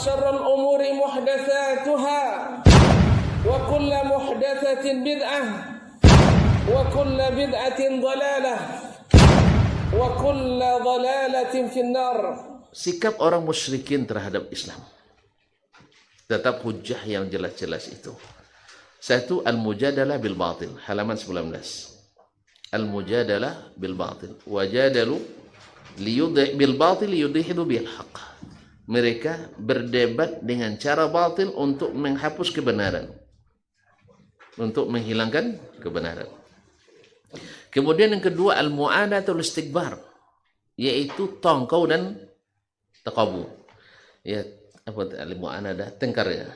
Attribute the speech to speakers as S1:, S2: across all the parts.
S1: وشر الأمور محدثاتها وكل محدثة بدعة وكل بدعة ضلالة وكل ضلالة في النار.
S2: Sikap orang musyrikin terhadap Islam tetap hujjah yang jelas-jelas itu. Satu, al-mujadalah bil batil, halaman 19. Al-mujadalah bil batil. Wajadalu bil batil yudhidu bil haqq. Mereka berdebat dengan cara batil untuk menghapus kebenaran, untuk menghilangkan kebenaran. Kemudian yang kedua, al-mu'anatul istikbar, yaitu tongkau dan takabu. Ya, apa al-mu'anadah? Tengkar ya.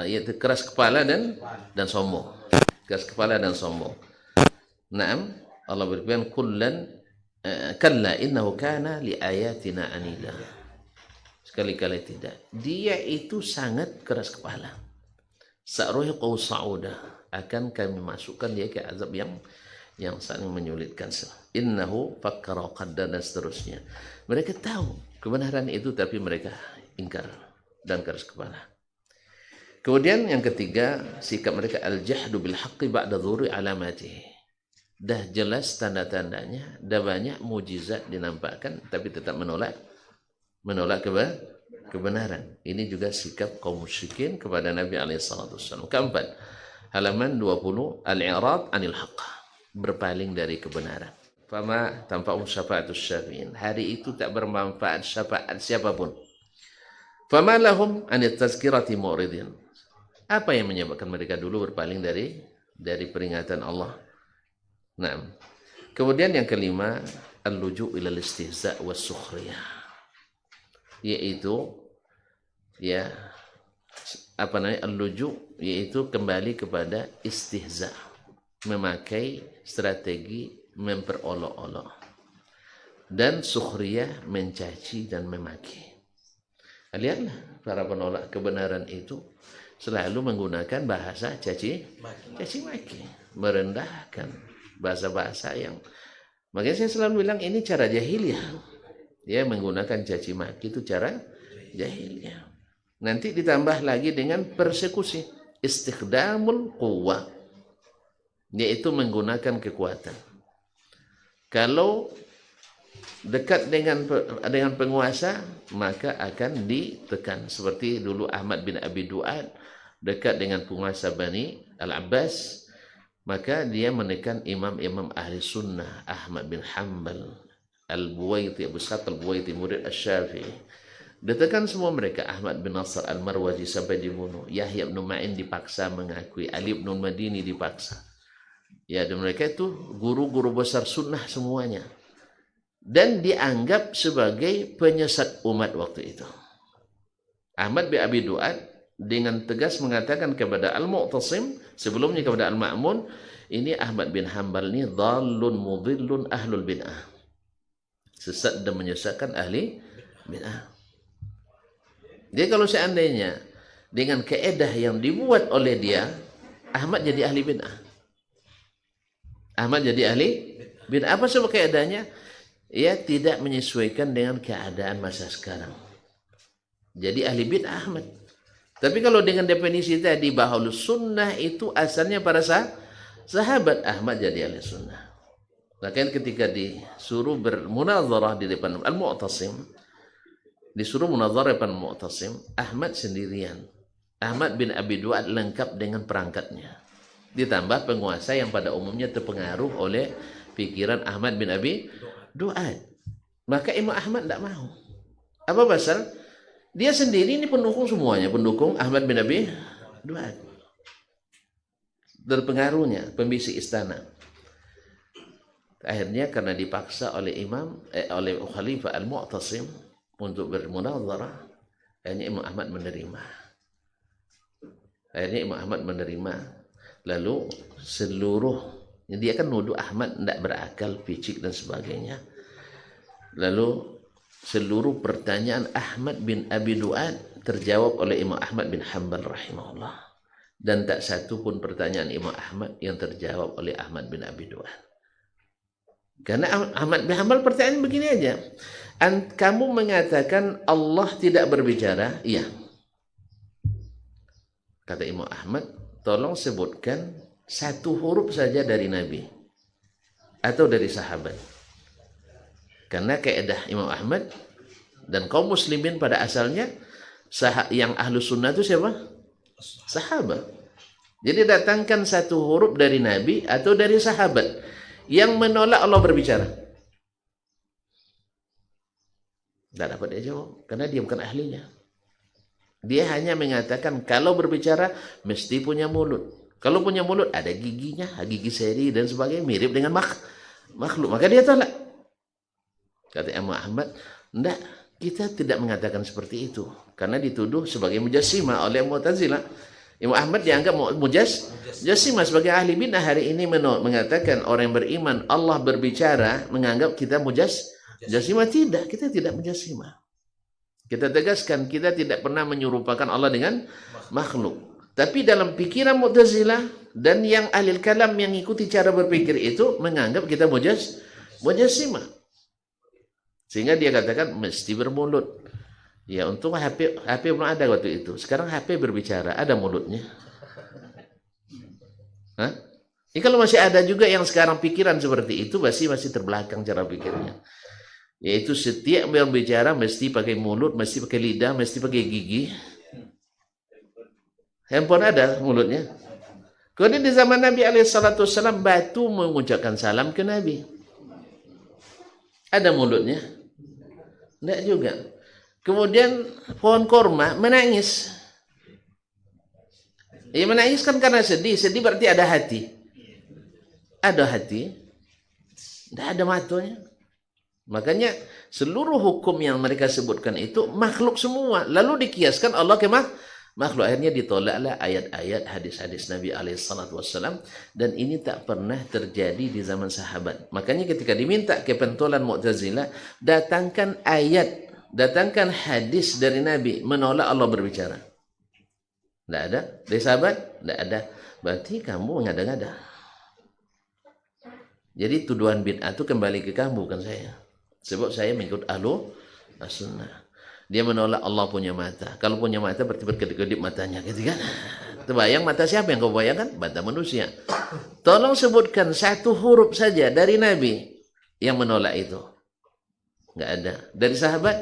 S2: Yaitu keras kepala dan sombong. Keras kepala dan sombong. Naam, Allah berfirman, kullan kalla innahu kana li ayatina anida. Sekali-kali tidak. Dia itu sangat keras kepala. Sa'ruhiqu sa'uda, akan kami masukkan dia ke azab yang sangat menyulitkan. Innahu fakkara qaddar, dan seterusnya. Mereka tahu kebenaran itu, tapi mereka ingkar dan keras kepala. Kemudian yang ketiga, sikap mereka al-jahdu bil haqqi ba'da dhuri alamatihi. Dah jelas tanda-tandanya, dah banyak mujizat dinampakkan, tapi tetap menolak kebenaran. Ini juga sikap kaum musyrikin kepada Nabi SAW. Keempat, halaman 20, al-i'rad anil haqq, berpaling dari kebenaran. Fama tanfa'um syafa'atus syafi'in. Hari itu tak bermanfaat syafaat siapapun. Fama lahum anit tazkirati mu'ridin. Apa yang menyebabkan mereka dulu berpaling dari peringatan Allah? Nah, kemudian yang kelima, al-luju' ilal istihza' was sukhriyah, yaitu al-luju', yaitu kembali kepada istihza', memakai strategi memperolok-olok, dan sukhriyah, mencaci dan memaki. Lihatlah para penolak kebenaran itu selalu menggunakan bahasa caci maki, merendahkan, bahasa-bahasa yang, makanya saya selalu bilang ini cara jahiliyah. Dia menggunakan caci maki itu cara jahiliyah. Nanti ditambah lagi dengan persekusi, istikhdamul quwwah, yaitu menggunakan kekuatan. Kalau dekat dengan penguasa, maka akan ditekan. Seperti dulu Ahmad bin Abi Du'ad dekat dengan penguasa Bani Al-Abbas, maka dia menekan imam-imam ahli sunnah, Ahmad bin Hanbal, Al-Buwaiti, Abu Sa'ad Al-Buwaiti, murid Asy-Syafi'i. Ditekan semua mereka. Ahmad bin Nasr Al-Marwazi sampai dibunuh. Yahya bin Ma'in dipaksa mengakui. Ali bin Madini dipaksa. Ya, dan mereka itu guru-guru besar sunnah semuanya. Dan dianggap sebagai penyesat umat waktu itu. Ahmad bin Abi Du'ad dengan tegas mengatakan kepada Al-Mu'tasim, sebelumnya kepada Al-Ma'mun, ini Ahmad bin Hanbal ini dhallun mudhillun ahlul bid'ah, sesat dan menyesatkan ahli bid'ah. Jadi kalau seandainya dengan keedah yang dibuat oleh dia, Ahmad jadi ahli bid'ah. Ahmad jadi ahli bid'ah. Apa sebab keedahnya? Ia tidak menyesuaikan dengan keadaan masa sekarang. Jadi ahli bid'ah Ahmad. Tapi kalau dengan definisi tadi bahwa sunnah itu asalnya para sahabat, Ahmad jadi ahli sunnah. Bahkan ketika disuruh bermunazarah di depan Al-Mu'tasim, disuruh munazarah di depan Al-Mu'tasim, Ahmad sendirian. Ahmad bin Abi Du'ad lengkap dengan perangkatnya. Ditambah penguasa yang pada umumnya terpengaruh oleh pikiran Ahmad bin Abi Du'ad. Maka Imam Ahmad tidak mau. Apa pasal? Dia sendiri ini pendukung semuanya, pendukung Ahmad bin Abi Du'ad. Terpengaruhnya, pembisik istana. Akhirnya karena dipaksa oleh oleh Khalifah Al-Mu'tasim untuk bermunazarah, akhirnya Imam Ahmad menerima. Lalu dia kan nuduh Ahmad tidak berakal, picik dan sebagainya. Lalu seluruh pertanyaan Ahmad bin Abi Du'ad terjawab oleh Imam Ahmad bin Hanbal rahimahullah. Dan tak satu pun pertanyaan Imam Ahmad yang terjawab oleh Ahmad bin Abi Du'ad. Karena Ahmad bin Hanbal pertanyaan begini aja. Kamu mengatakan Allah tidak berbicara? Iya. Kata Imam Ahmad, tolong sebutkan satu huruf saja dari Nabi atau dari sahabat. Karena kaidah Imam Ahmad dan kaum muslimin pada asalnya yang ahlu sunnah itu siapa? Sahabat. Jadi datangkan satu huruf dari Nabi atau dari sahabat yang menolak Allah berbicara. Tidak dapat dia jawab karena dia bukan ahlinya. Dia hanya mengatakan kalau berbicara mesti punya mulut. Kalau punya mulut ada giginya, gigi seri dan sebagainya, mirip dengan makhluk. Maka dia tolak. Kata Imam Ahmad, enggak, kita tidak mengatakan seperti itu karena dituduh sebagai mujassimah oleh Mu'tazilah. Imam Ahmad dianggap mujassimah sebagai ahli bid'ah hari ini mengatakan orang yang beriman Allah berbicara menganggap kita mujassimah. Tidak, kita tidak mujassimah. Kita tegaskan kita tidak pernah menyerupakan Allah dengan makhluk. Tapi dalam pikiran Mu'tazilah dan yang ahli kalam yang ikuti cara berpikir itu menganggap kita mujassimah. Sehingga dia katakan mesti bermulut. Ya untung HP belum ada waktu itu. Sekarang HP berbicara, ada mulutnya. Hah? Ini kalau masih ada juga yang sekarang pikiran seperti itu, masih terbelakang cara pikirnya. Yaitu setiap berbicara mesti pakai mulut, mesti pakai lidah, mesti pakai gigi. Handphone ada mulutnya. Kemudian di zaman Nabi SAW, batu mengucapkan salam ke Nabi. Ada mulutnya? Tidak juga. Kemudian pohon korma menangis. Ya menangis kan karena sedih. Sedih berarti ada hati. Ada hati. Tidak ada matanya. Makanya seluruh hukum yang mereka sebutkan itu makhluk semua. Lalu dikiaskan Allah ke makhluk. Akhirnya ditolaklah ayat-ayat hadis-hadis Nabi SAW. Dan ini tak pernah terjadi di zaman sahabat. Makanya ketika diminta kepentolan Mu'tazilah, datangkan ayat, datangkan hadis dari Nabi menolak Allah berbicara. Tidak ada. Dari sahabat? Tidak ada. Berarti kamu mengada-ngada. Jadi tuduhan bid'ah itu kembali ke kamu, bukan saya. Sebab saya mengikut ahlu sunnah. Dia menolak Allah punya mata. Kalau punya mata berarti berkedip-kedip matanya. Gitu kan? Terbayang mata siapa yang kau bayangkan? Mata manusia. Tolong sebutkan satu huruf saja dari Nabi yang menolak itu. Nggak ada. Dari sahabat?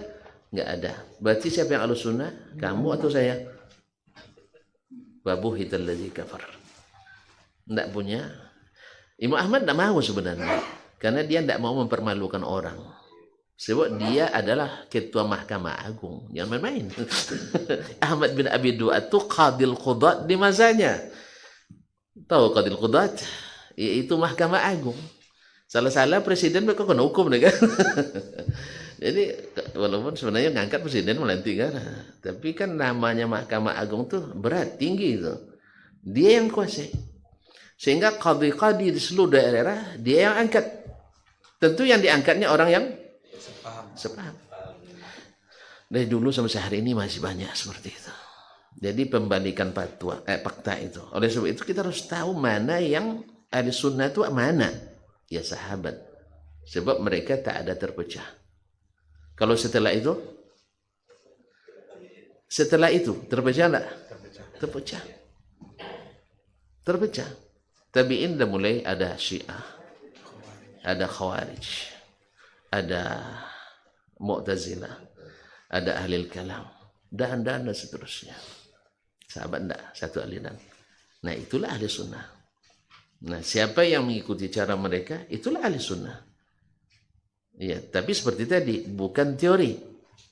S2: Nggak ada. Berarti siapa yang ahlu sunnah? Kamu atau saya? Wabuhital ladzi kafar. Nggak punya. Imam Ahmad tidak mau sebenarnya. Karena dia tidak mau mempermalukan orang. Sebab dia adalah ketua Mahkamah Agung. Jangan main-main. Ahmad bin Abi Du'at itu Qadil Qudat di masanya. Tahu Qadil Qudat? Yaitu Mahkamah Agung. Salah-salah presiden mereka kena hukum. Kan? Jadi walaupun sebenarnya ngangkat presiden melantik kan. Tapi kan namanya Mahkamah Agung tuh berat, tinggi itu. Dia yang kuasai. Sehingga qadi-qadi di seluruh daerah dia yang angkat. Tentu yang diangkatnya orang yang sepaham. Dari dulu sampai hari ini masih banyak seperti itu. Jadi pembalikan fakta itu. Oleh sebab itu kita harus tahu mana yang ahli sunnah itu mana. Ya sahabat. Sebab mereka tak ada terpecah. Kalau setelah itu terpecah enggak? Terpecah. Tabi'in dah mulai ada Syiah, ada Khawarij, ada Mu'tazilah, ada Ahlul Kalam, dan seterusnya. Sahabat enggak, satu aliran. Nah, itulah ahli sunnah. Nah, siapa yang mengikuti cara mereka, itulah ahli sunnah. Iya, tapi seperti tadi, bukan teori.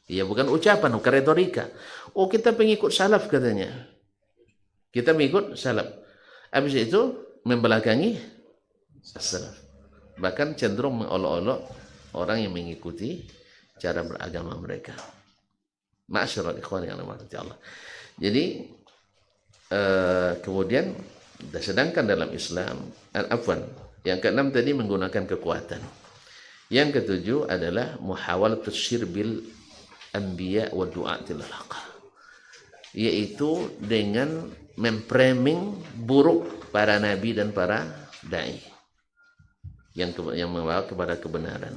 S2: Iya, bukan ucapan, bukan retorika. Oh, kita pengikut salaf katanya. Kita mengikut salaf. Habis itu membelakangi salaf. Bahkan cenderung mengolok-olok orang yang mengikuti cara beragama mereka. Ma'asyiral ikhwan yang dirahmati Allah. Jadi kemudian sedangkan dalam Islam yang keenam tadi menggunakan kekuatan. Yang ketujuh adalah muhawalatus syirbil anbiya wa du'atil haqq. Yaitu dengan memframing buruk para nabi dan para dai. yang membawa kepada kebenaran.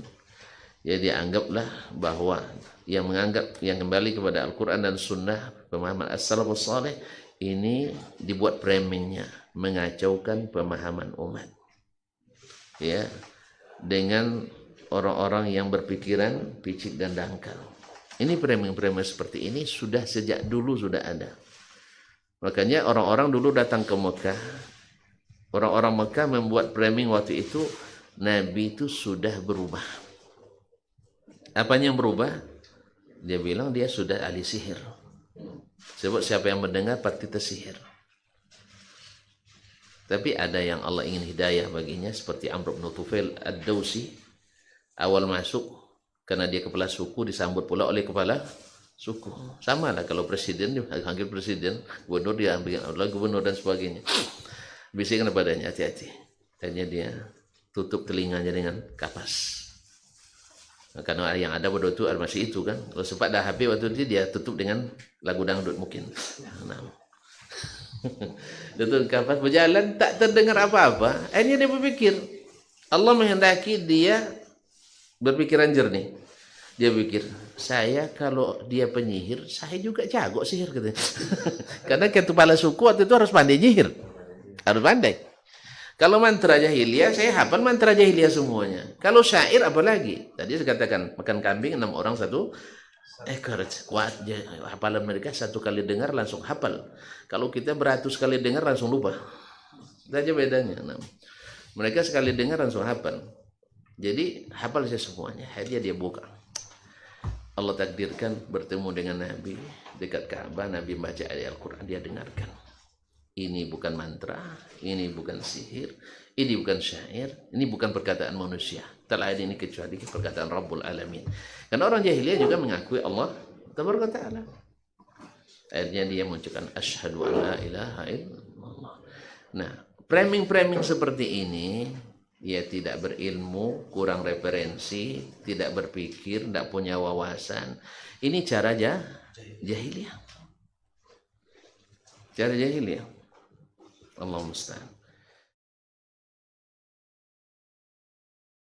S2: Jadi anggaplah bahwa yang kembali kepada Al-Quran dan Sunnah, pemahaman as-salafus saleh, ini dibuat framingnya mengacaukan pemahaman umat, ya, dengan orang-orang yang berpikiran picik dan dangkal. Ini framing-framing seperti ini sudah sejak dulu sudah ada. Makanya orang-orang dulu datang ke Mekah, orang-orang Mekah membuat framing waktu itu, Nabi itu sudah berubah. Apanya yang berubah? Dia bilang dia sudah ahli sihir. Sebab siapa yang mendengar pasti tersihir. Tapi ada yang Allah ingin hidayah baginya, seperti Amr bin Tufail ad-Dawsi. Awal masuk, karena dia kepala suku, disambut pula oleh kepala suku. Sama lah kalau presiden dipanggil presiden, gubernur dia ambil oleh gubernur dan sebagainya. Bisikkan kepadanya, hati-hati. Akhirnya dia tutup telinganya dengan kapas. Karena yang ada pada itu masih itu kan. Kalau sempat dah habis waktu itu dia tutup dengan lagu dangdut mungkin. Nah. Tutup kapas, berjalan tak terdengar apa-apa. Akhirnya dia berpikir, Allah menghendaki dia berpikiran jernih. Dia pikir, saya kalau dia penyihir, saya juga jago sihir katanya. Karena kepala suku waktu itu harus pandai nyihir. Harus pandai. Kalau mantra jahiliyah, saya hafal mantra jahiliyah semuanya. Kalau syair apalagi? Tadi saya katakan, makan kambing 6 orang 1 ekor. Kuat hafalan mereka, 1 kali dengar langsung hafal. Kalau kita beratus kali dengar langsung lupa. Itu aja bedanya. Nah, mereka sekali dengar langsung hafal. Jadi hafal saya semuanya. Akhirnya dia buka. Allah takdirkan bertemu dengan Nabi dekat Ka'bah. Nabi baca ayat Al-Quran, dia dengarkan. Ini bukan mantra, ini bukan sihir, ini bukan syair, ini bukan perkataan manusia. Tak lain ini kecuali perkataan Rabbul Alamin. Karena orang jahiliyah juga mengakui Allah Tabaraka Ta'ala. Akhirnya dia mengucapkan asyhadu an la ilaha illallah. Nah, framing-framing seperti ini, dia tidak berilmu, kurang referensi, tidak berpikir, tidak punya wawasan. Ini cara jahiliyah. Cara jahiliyah. Allah musta'an.